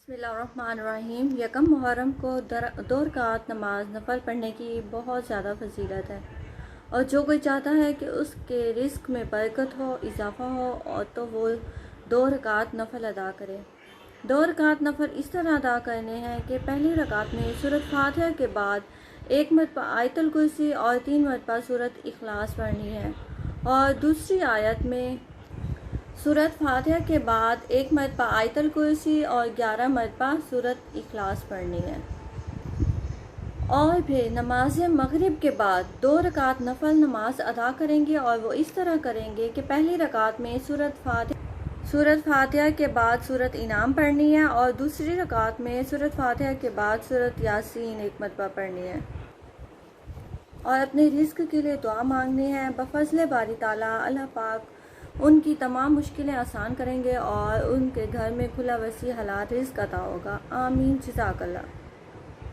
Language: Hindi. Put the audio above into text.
बिस्मिल्लाहिर्रहमानिर्रहीम। यकम मुहर्रम को 2 रकात नमाज नफल पढ़ने की बहुत ज़्यादा फजीलत है और जो कोई चाहता है कि उसके रिस्क में बरकत हो, इजाफ़ा हो और तो वो 2 रकात नफल अदा करे। 2 रकात नफल इस तरह अदा करने हैं कि पहली रकात में सूरत फातिहा के बाद 1 मरतबा आयतुल कुर्सी और 3 मरतबा सूरत इखलास पढ़नी है और दूसरी आयत में सूरत फातिहा के बाद 1 मरतबा आयतुल कुर्सी और 11 मरतबा सूरत इखलास पढ़नी है। और फिर नमाज मगरिब के बाद 2 रकात नफल नमाज अदा करेंगे और वो इस तरह करेंगे कि पहली रकात में सूरत फातिहा के बाद सूरत इनाम पढ़नी है और दूसरी रकात में सूरत फातिहा के बाद सूरत यासीन 1 मरतबा पढ़नी है और अपने रिस्क के लिए दुआ मांगनी है। बफज़्ल बारी ताला अल्लाह पाक उनकी तमाम मुश्किलें आसान करेंगे और उनके घर में खुला वसी हलाल रिज़्क़ अता होगा। आमीन। जज़ाकल्लाह।